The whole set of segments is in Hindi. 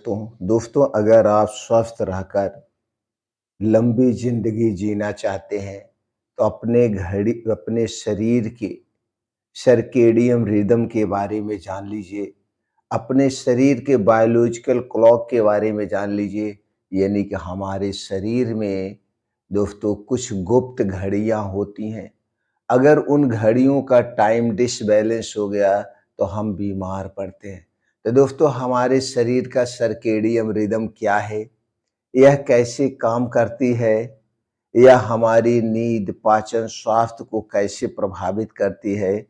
दोस्तों अगर आप स्वस्थ रहकर लंबी जिंदगी जीना चाहते हैं तो अपने शरीर के सर्केडियन रिदम के बारे में जान लीजिए। अपने शरीर के बायोलॉजिकल क्लॉक के बारे में जान लीजिए। यानी कि हमारे शरीर में दोस्तों कुछ गुप्त घड़ियां होती हैं। अगर उन घड़ियों का टाइम डिसबैलेंस हो गया तो हम बीमार पड़ते हैं। तो दोस्तों हमारे शरीर का सर्केडियन रिदम क्या है, यह कैसे काम करती है, यह हमारी नींद, पाचन, स्वास्थ्य को कैसे प्रभावित करती है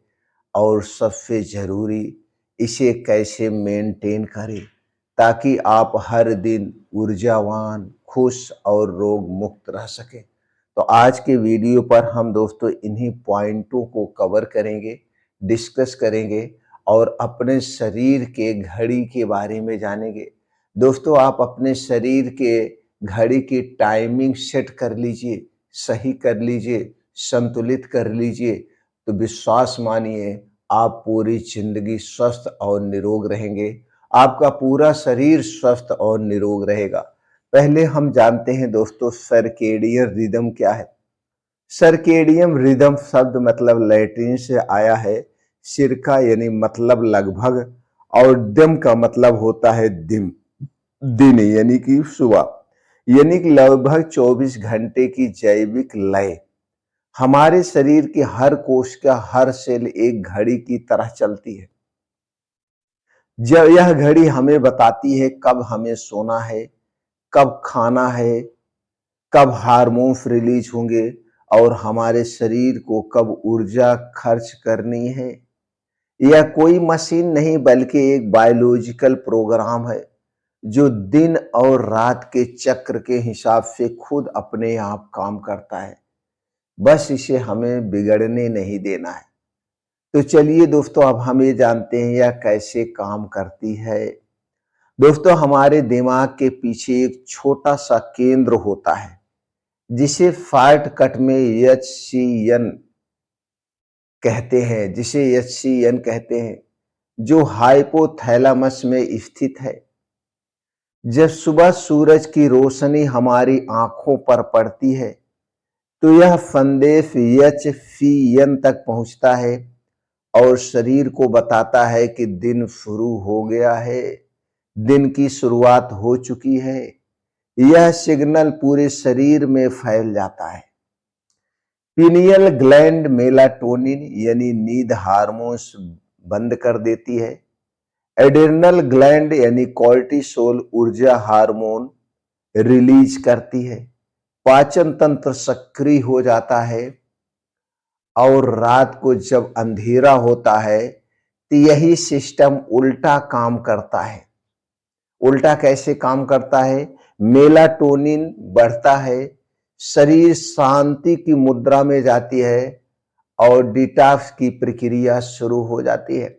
और सबसे ज़रूरी इसे कैसे मेंटेन करें ताकि आप हर दिन ऊर्जावान, खुश और रोग मुक्त रह सकें। तो आज के वीडियो पर हम दोस्तों इन्हीं पॉइंटों को कवर करेंगे, डिस्कस करेंगे और अपने शरीर के घड़ी के बारे में जानेंगे। दोस्तों आप अपने शरीर के घड़ी की टाइमिंग सेट कर लीजिए, सही कर लीजिए, संतुलित कर लीजिए, तो विश्वास मानिए आप पूरी जिंदगी स्वस्थ और निरोग रहेंगे। आपका पूरा शरीर स्वस्थ और निरोग रहेगा। पहले हम जानते हैं दोस्तों सर्केडियन रिदम क्या है। सर्केडियन रिदम शब्द मतलब लैटिन से आया है। सिरका यानी मतलब लगभग और दम का मतलब होता है दिन यानी कि सुबह। यानी कि लगभग 24 घंटे की जैविक लय हमारे शरीर के हर कोश का हर सेल एक घड़ी की तरह चलती है। जब यह घड़ी हमें बताती है कब हमें सोना है, कब खाना है, कब हार्मोन्स रिलीज होंगे और हमारे शरीर को कब ऊर्जा खर्च करनी है। यह कोई मशीन नहीं बल्कि एक बायोलॉजिकल प्रोग्राम है जो दिन और रात के चक्र के हिसाब से खुद अपने आप काम करता है। बस इसे हमें बिगड़ने नहीं देना है। तो चलिए दोस्तों अब हम ये जानते हैं यह कैसे काम करती है। दोस्तों हमारे दिमाग के पीछे एक छोटा सा केंद्र होता है जिसे शॉर्टकट में एचसीएन कहते हैं, जो हाइपोथैलेमस में स्थित है। जब सुबह सूरज की रोशनी हमारी आंखों पर पड़ती है तो यह संदेश एचसीएन तक पहुंचता है और शरीर को बताता है कि दिन शुरू हो गया है, दिन की शुरुआत हो चुकी है। यह सिग्नल पूरे शरीर में फैल जाता है। पीनियल ग्लैंड मेलाटोनिन यानी नींद हार्मोन्स बंद कर देती है। एड्रिनल ग्लैंड यानी कॉर्टिसोल ऊर्जा हार्मोन रिलीज करती है। पाचन तंत्र सक्रिय हो जाता है और रात को जब अंधेरा होता है तो यही सिस्टम उल्टा काम करता है। उल्टा कैसे काम करता है? मेलाटोनिन बढ़ता है, शरीर शांति की मुद्रा में जाती है और डिटॉक्स की प्रक्रिया शुरू हो जाती है।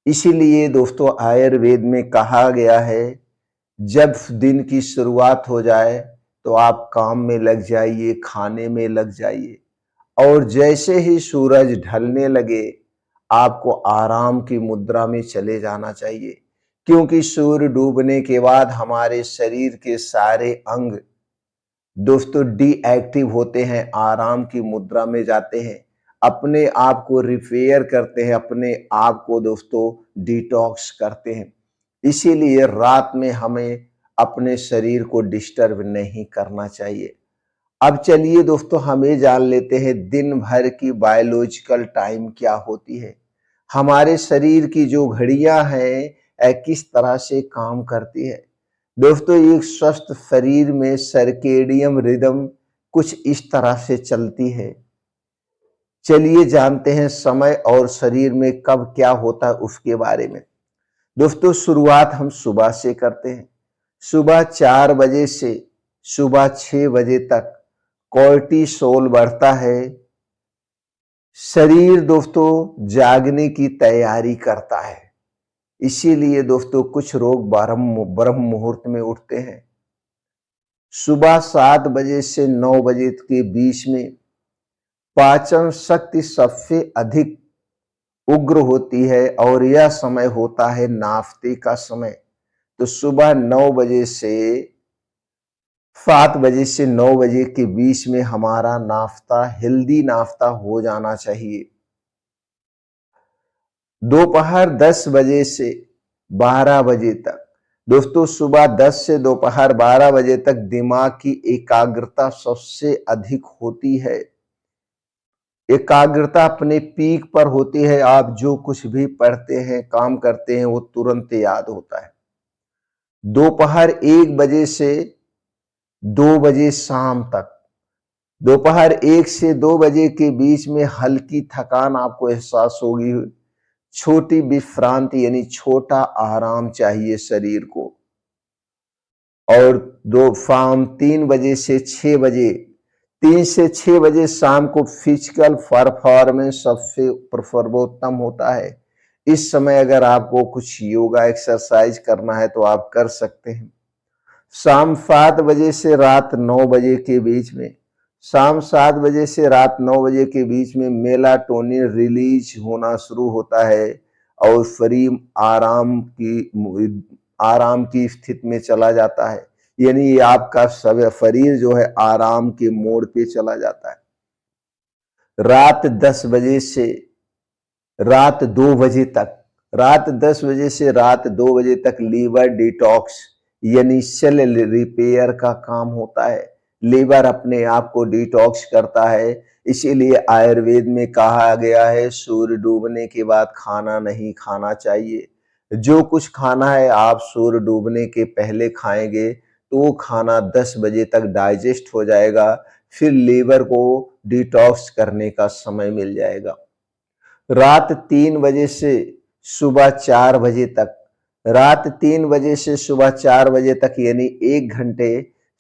इसीलिए दोस्तों आयुर्वेद में कहा गया है जब दिन की शुरुआत हो जाए तो आप काम में लग जाइए, खाने में लग जाइए और जैसे ही सूरज ढलने लगे आपको आराम की मुद्रा में चले जाना चाहिए, क्योंकि सूर्य डूबने के बाद हमारे शरीर के सारे अंग दोस्तों डीएक्टिव होते हैं, आराम की मुद्रा में जाते हैं, अपने आप को रिपेयर करते हैं, अपने आप को दोस्तों डिटॉक्स करते हैं। इसीलिए रात में हमें अपने शरीर को डिस्टर्ब नहीं करना चाहिए। अब चलिए दोस्तों हम ये जान लेते हैं दिन भर की बायोलॉजिकल टाइम क्या होती है। हमारे शरीर की जो घड़ियां हैं किस तरह से काम करती है। दोस्तों एक स्वस्थ शरीर में सर्केडियन रिदम कुछ इस तरह से चलती है। चलिए जानते हैं समय और शरीर में कब क्या होता है उसके बारे में। दोस्तों शुरुआत हम सुबह से करते हैं। सुबह 4 बजे से सुबह 6 बजे तक कॉर्टिसोल बढ़ता है। शरीर दोस्तों जागने की तैयारी करता है। इसीलिए दोस्तों कुछ लोग ब्रह्म मुहूर्त में उठते हैं। सुबह 7 बजे से 9 बजे के बीच में पाचन शक्ति सबसे अधिक उग्र होती है और यह समय होता है नाश्ते का समय। तो सुबह 9 बजे से 7 बजे से 9 बजे के बीच में हमारा नाश्ता हेल्दी नाश्ता हो जाना चाहिए। दोपहर 10 बजे से 12 बजे तक, दोस्तों सुबह 10 से दोपहर 12 बजे तक दिमाग की एकाग्रता सबसे अधिक होती है। एकाग्रता अपने पीक पर होती है। आप जो कुछ भी पढ़ते हैं, काम करते हैं, वो तुरंत याद होता है। दोपहर 1 बजे से 2 बजे शाम तक, दोपहर 1 से 2 बजे के बीच में हल्की थकान आपको एहसास होगी। छोटी विश्रांति यानी छोटा आराम चाहिए शरीर को। और दो शाम 3 बजे से 6 बजे, 3 से 6 बजे शाम को फिजिकल परफॉर्मेंस सबसे सर्वोत्तम होता है। इस समय अगर आपको कुछ योगा एक्सरसाइज करना है तो आप कर सकते हैं। शाम 7 बजे से रात 9 बजे के बीच में, शाम 7 बजे से रात 9 बजे के बीच में मेलाटोनिन रिलीज होना शुरू होता है और शरीर आराम की स्थिति में चला जाता है। यानी आपका सब शरीर जो है आराम के मोड पे चला जाता है। रात 10 बजे से रात 2 बजे तक, रात 10 बजे से रात 2 बजे तक लीवर डिटॉक्स यानी सेल रिपेयर का काम होता है। लीवर अपने आप को डिटॉक्स करता है। इसीलिए आयुर्वेद में कहा गया है सूर्य डूबने के बाद खाना नहीं खाना चाहिए। जो कुछ खाना है आप सूर्य डूबने के पहले खाएंगे तो वो खाना 10 बजे तक डाइजेस्ट हो जाएगा। फिर लीवर को डिटॉक्स करने का समय मिल जाएगा। रात 3 बजे से सुबह 4 बजे तक, रात 3 बजे से सुबह 4 बजे तक यानी 1 घंटे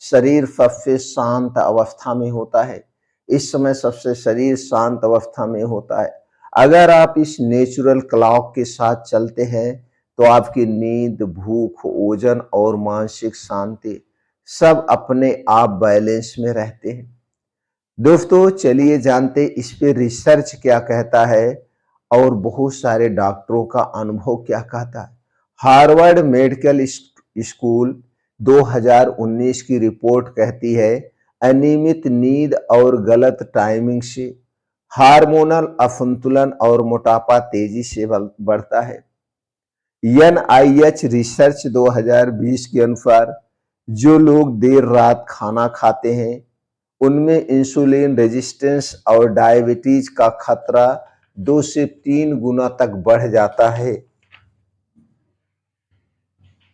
शरीर सबसे शांत अवस्था में होता है। इस समय सबसे शरीर शांत अवस्था में होता है। अगर आप इस नेचुरल क्लॉक के साथ चलते हैं तो आपकी नींद, भूख, ओजन और मानसिक शांति सब अपने आप बैलेंस में रहते हैं। दोस्तों चलिए जानते इस पे रिसर्च क्या कहता है और बहुत सारे डॉक्टरों का अनुभव क्या कहता है। हार्वर्ड मेडिकल स्कूल 2019 की रिपोर्ट कहती है अनियमित नींद और गलत टाइमिंग से हार्मोनल असंतुलन और मोटापा तेजी से बढ़ता है। NIH रिसर्च 2020 के अनुसार जो लोग देर रात खाना खाते हैं उनमें इंसुलिन रेजिस्टेंस और डायबिटीज का खतरा 2 से 3 गुना तक बढ़ जाता है।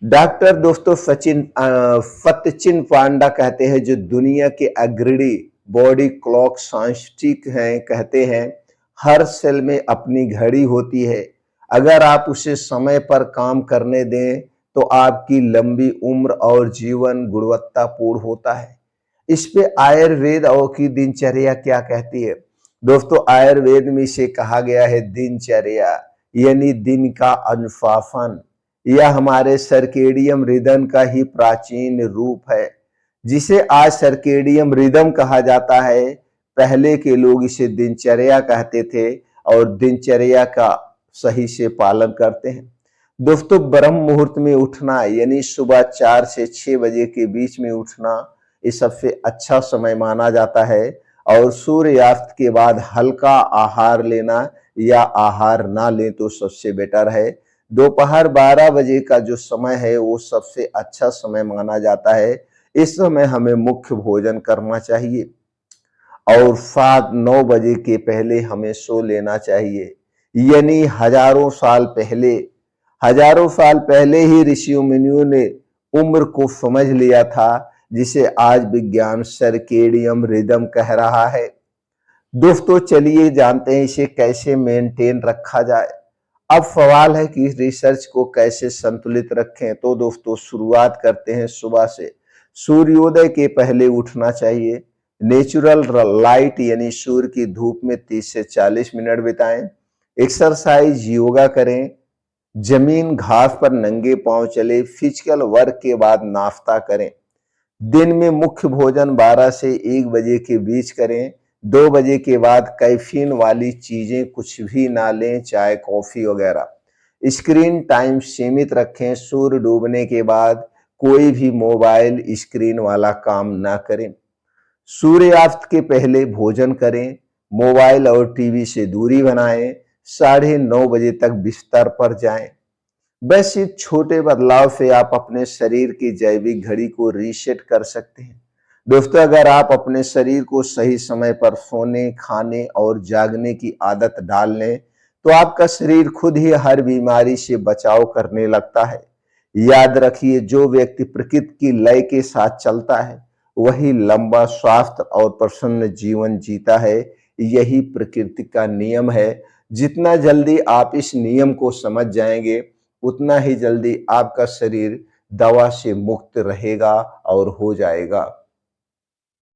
डॉक्टर दोस्तों सत्यचिन पांडा कहते हैं, जो दुनिया के अग्रणी बॉडी क्लॉक साइंटिस्ट हैं, कहते हैं हर सेल में अपनी घड़ी होती है। अगर आप उसे समय पर काम करने दें तो आपकी लंबी उम्र और जीवन गुणवत्तापूर्ण होता है। इस पे आयुर्वेद और की दिनचर्या क्या कहती है। दोस्तों आयुर्वेद में इसे कहा गया है दिनचर्या यानी दिन का अनुशासन। यह हमारे सर्केडियम रिदम का ही प्राचीन रूप है, जिसे आज सर्केडियम रिदम कहा जाता है। पहले के लोग इसे दिनचर्या कहते थे और दिनचर्या का सही से पालन करते हैं। दोस्तों ब्रह्म मुहूर्त में उठना यानी सुबह 4 से 6 बजे के बीच में उठना ये सबसे अच्छा समय माना जाता है। और सूर्यास्त के बाद हल्का आहार लेना या आहार ना लें तो सबसे बेटर है। दोपहर 12 बजे का जो समय है वो सबसे अच्छा समय माना जाता है। इस समय हमें मुख्य भोजन करना चाहिए और 7-9 बजे के पहले हमें सो लेना चाहिए। यानी हजारों साल पहले ही ऋषियों मुनियों ने उम्र को समझ लिया था, जिसे आज विज्ञान सर्केडियम रिदम कह रहा है। दोस्तों चलिए जानते हैं इसे कैसे मेंटेन रखा जाए। अब सवाल है कि इस रिसर्च को कैसे संतुलित रखें। तो दोस्तों शुरुआत करते हैं सुबह से। सूर्योदय के पहले उठना चाहिए। नेचुरल लाइट यानी सूर्य की धूप में 30 से 40 मिनट बिताएं। एक्सरसाइज योगा करें। जमीन घास पर नंगे पांव चले। फिजिकल वर्क के बाद नाश्ता करें। दिन में मुख्य भोजन 12 से 1 बजे के बीच करें। 2 बजे के बाद कैफीन वाली चीजें कुछ भी ना लें, चाय कॉफी वगैरह। स्क्रीन टाइम सीमित रखें। सूर्य डूबने के बाद कोई भी मोबाइल स्क्रीन वाला काम ना करें। सूर्यास्त के पहले भोजन करें। मोबाइल और टीवी से दूरी बनाएं। 9:30 बजे तक बिस्तर पर जाएं। बस इस छोटे बदलाव से आप अपने शरीर की जैविक घड़ी को रीसेट कर सकते हैं। दोस्तों, अगर आप अपने शरीर को सही समय पर सोने, खाने और जागने की आदत डाल लें, तो आपका शरीर खुद ही हर बीमारी से बचाव करने लगता है। याद रखिए, जो व्यक्ति प्रकृति की लय के साथ चलता है, वही लंबा, स्वास्थ्य और प्रसन्न जीवन जीता है। यही प्रकृति का नियम है। जितना जल्दी आप इस नियम को समझ जाएंगे, उतना ही जल्दी आपका शरीर दवा से मुक्त रहेगा और हो जाएगा।